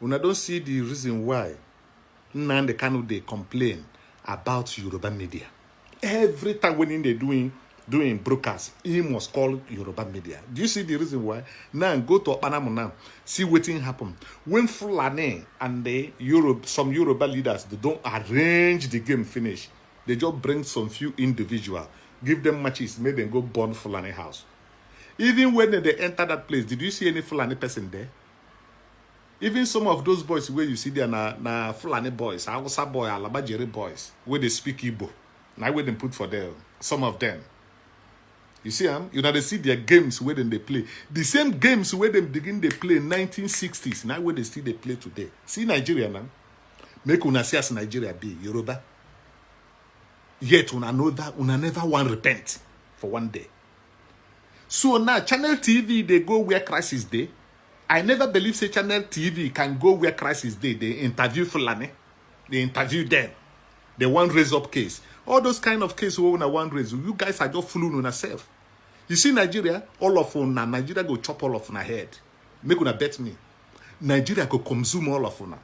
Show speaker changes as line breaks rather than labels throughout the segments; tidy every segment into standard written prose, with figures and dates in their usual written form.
Una don't see the reason why Nnamdi Kanu they complain about Yoruba media. Every time when they doing broadcast, he must call Yoruba media. Do you see the reason why? Now go to Panama now, see what thing happen. When Fulani and some Yoruba leaders, they don't arrange the game finish. They just bring some few individuals, give them matches, make them go burn Fulani house. Even when they enter that place, did you see any Fulani person there? Even some of those boys where you see there na Fulani boys, Hausa boy, Alabajiri boys, where they speak Igbo. Now where they put for them, some of them. You see, you know, they see their games where they play. The same games where they begin they play in 1960s, now where they still they play today. See Nigeria now. Make una see as Nigeria be Yoruba. Yet una know that una never want repent for one day. So now Channel TV they go where crisis day. I never believe say Channel TV can go where crisis day. They interview Fulani. They interview them. They want raise up case. All those kind of cases where una want raise. You guys are just fooling on yourself. You see Nigeria, all of una, Nigeria go chop all of una head. Make una bet me. Nigeria go consume all of una.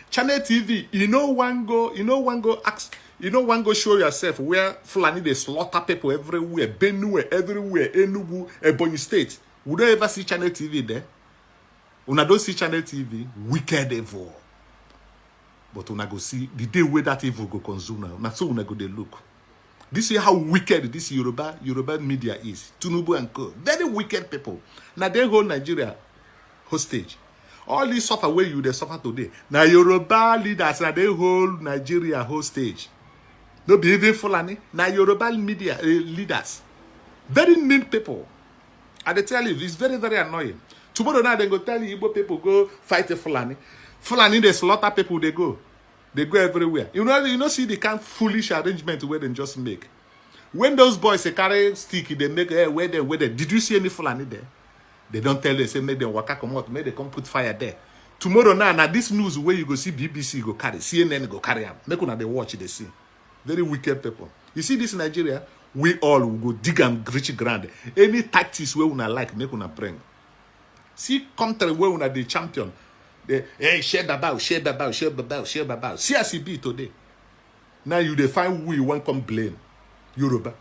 Channel TV, you know one go show yourself where Fulani they slaughter people everywhere, Benue, everywhere, Enugu, Ebonyi State. Would you ever see Channel TV there? Una don't see Channel TV, wicked evil. But una go see the day where that evil go consume now. Now so una go they look. This is how wicked this Yoruba media is. Tinubu and co. Very wicked people. Now they hold Nigeria hostage. All this suffer where you they suffer today. Now Yoruba leaders now they hold Nigeria hostage. No be even Fulani. Now Yoruba media leaders. Very mean people. And they tell you, it's very, very annoying. Tomorrow night they go tell you Igbo people go fight the Fulani. Fulani they slaughter people, they go. They go everywhere. You know, see the kind of foolish arrangement where they just make. When those boys they carry stick, they make where they. Did you see any Fulani there? They don't tell them, say make them waka come out, make them come put fire there. Tomorrow now this news where you go see BBC go carry, CNN go carry them. Make una they watch, they see. Very wicked people. You see this in Nigeria, we all will go dig and reach ground. Any tactics where una like, make una bring. See country where una the champion. Hey, share babao. See as it be today. Now you define who you want come blame. Yoruba.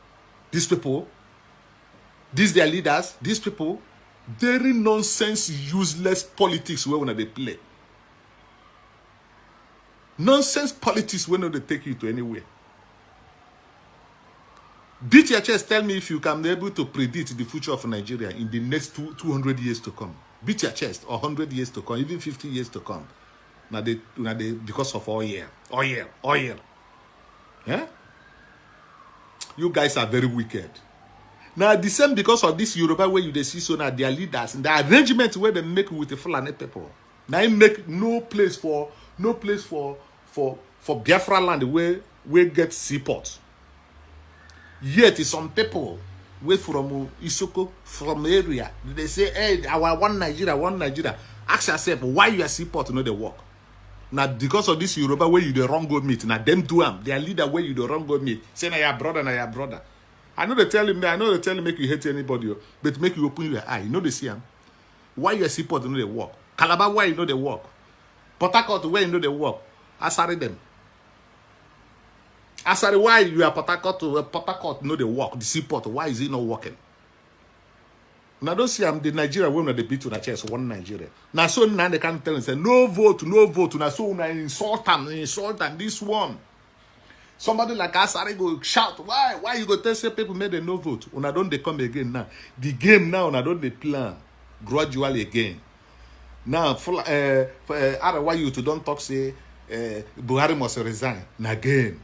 These people, these their leaders, these people, very nonsense, useless politics where they play. Nonsense politics when they take you to anywhere. Beat your chest, tell me if you can be able to predict the future of Nigeria in the next 200 years to come. Beat your chest, or 100 years to come, even 50 years to come. Now they because of oil. Yeah? You guys are very wicked. Now the same because of this Yoruba where you see so now their leaders and the arrangement where they make with the Fulani people. Now it make no place for Biafra land where get seaport. Yet some people way from Isoko, from area, they say, hey, our one Nigeria. Ask yourself why you are seaport know the work. Now because of this Yoruba where you the wrong go meet. Now them do them. Their leader where you the wrong go meet. Say na your brother. I know they tell him make you hate anybody, but make you open your eye. You know they see him. Why you are seaport know the work. Calabar why you know the work. Port Harcourt where you know the work. Asari them. Asari, why you are Port Harcourt know the work, the seaport, why is it not working? Now don't see I'm the Nigeria when they beat to the chest, one Nigeria. Now so now they can't tell and say no vote. Now so now insult them, this one. Somebody like Asari go shout, why you go tell say people made a no vote? Una don't they come again now. The game now una don't they plan gradually again. Now why you to don't talk say Buhari must resign again.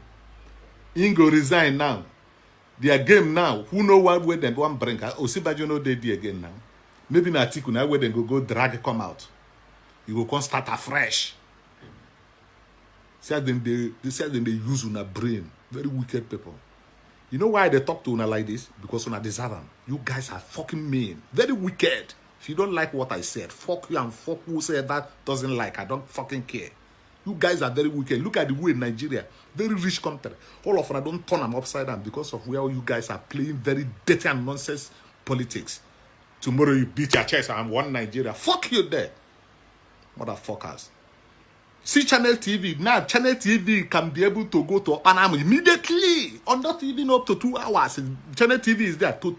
Ingo resign now. Their game now. Who know what way they want bring? Osibajo know they do again now. Maybe na Atiku now where they go drag come out. You go come start afresh. Say them they use una brain. Very wicked people. You know why they talk to una like this? Because una deserve them. You guys are fucking mean. Very wicked. If you don't like what I said, fuck you and fuck who said that doesn't like. I don't fucking care. You guys are very wicked. Look at the way in Nigeria, very rich country. All of them don't turn them upside down because of where you guys are playing very dirty and nonsense politics. Tomorrow you beat your chest and one Nigeria. Fuck you there. Motherfuckers. See Channel TV. Now, Channel TV can be able to go to Panama immediately, or not even up to 2 hours. Channel TV is there to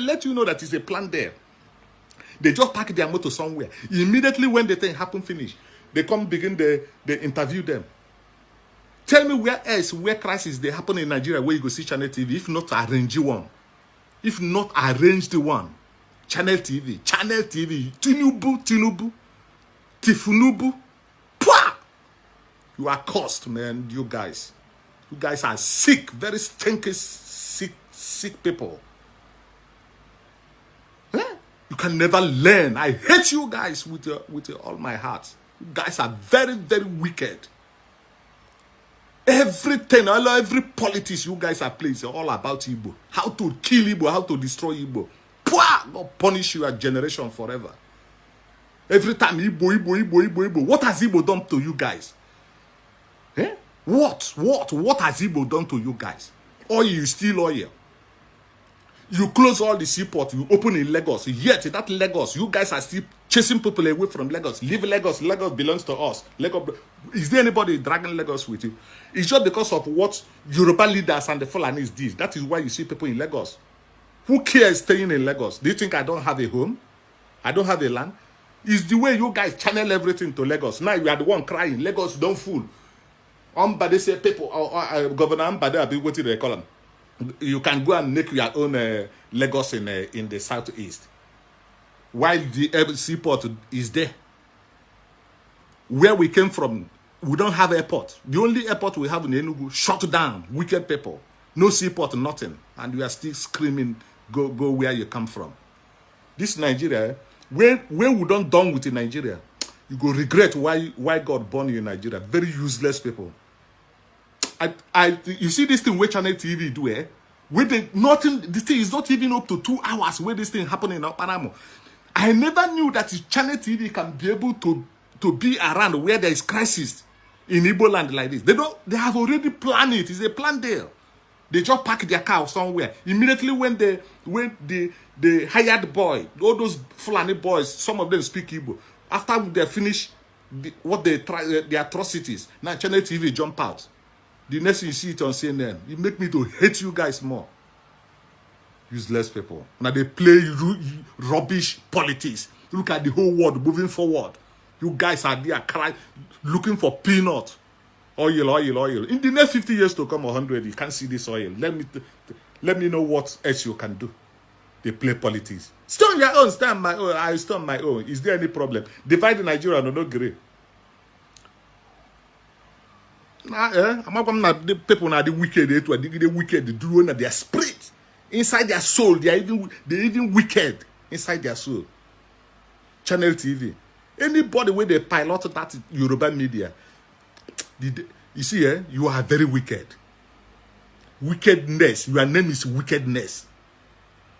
let you know that it's a plan there. They just park their motor somewhere. Immediately when the thing happen, finish, they come begin, they interview them. Tell me where else, where crisis they happen in Nigeria, where you go see Channel TV, if not arrange one. If not arrange the one. Channel TV. Tinubu. Tifunubu. Pwah! You are cursed, man, you guys. You guys are sick, very stinky, sick people. You can never learn. I hate you guys with all my heart. You guys are very, very wicked. Everything, every politics you guys are playing is all about Igbo. How to kill Igbo, how to destroy Igbo. God punish your generation forever. Every time Igbo. What has Igbo done to you guys? What has Igbo done to you guys? Oil, you steal oil. You close all the seaport, you open in Lagos. Yet, that Lagos, you guys are still chasing people away from Lagos. Leave Lagos. Lagos belongs to us. Lagos, is there anybody dragging Lagos with you? It's just because of what Yoruba leaders and the Fulanis did. That is why you see people in Lagos. Who cares staying in Lagos? Do you think I don't have a home? I don't have a land? It's the way you guys channel everything to Lagos. Now you are the one crying. Lagos don't fool. They say people, Governor Ambade, what do they call them? You can go and make your own Lagos in the southeast, while the seaport is there. Where we came from, we don't have airport. The only airport we have in Enugu shut down. Wicked people, no seaport, nothing, and we are still screaming, "Go where you come from." This Nigeria, when we don't done with Nigeria, you go regret why God born you in Nigeria. Very useless people. You see this thing where Channel TV do where this thing is not even up to 2 hours where this thing happening in Panama. I never knew that Channel TV can be able to be around where there is crisis in Igbo land like this. They have already planned it. It's a plan there. They just park their car somewhere. Immediately when the hired boy, all those Fulani boys, some of them speak Igbo. After they finish the atrocities, now Channel TV jump out. The next thing you see it on CNN, it make me to hate you guys more. Useless people. Now they play rubbish politics. Look at the whole world moving forward. You guys are there crying, looking for peanut. Oil. In the next 50 years to come, 100, you can't see this oil. Let me know what else you can do. They play politics. Stay on your own, stay on my own. I stay on my own. Is there any problem? Divide Nigeria, no agree. The people are the wicked. They wicked. They do their spirit inside their soul. They even wicked inside their soul. Channel TV. Anybody where they pilot that Yoruba media, you see, you are very wicked. Wickedness. Your name is wickedness.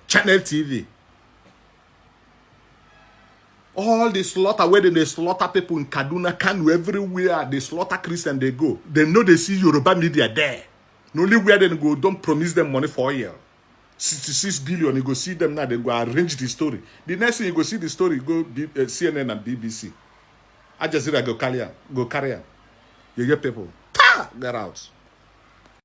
Channel TV. All the slaughter, where they slaughter people in Kaduna, Kanu, everywhere they slaughter Christian, they go. They know they see Yoruba media there. The only where they go, don't promise them money for oil. 66 billion, you go see them now, they go arrange the story. The next thing you go see the story, go CNN and BBC. Al Jazeera go carry on. You get people. Get out.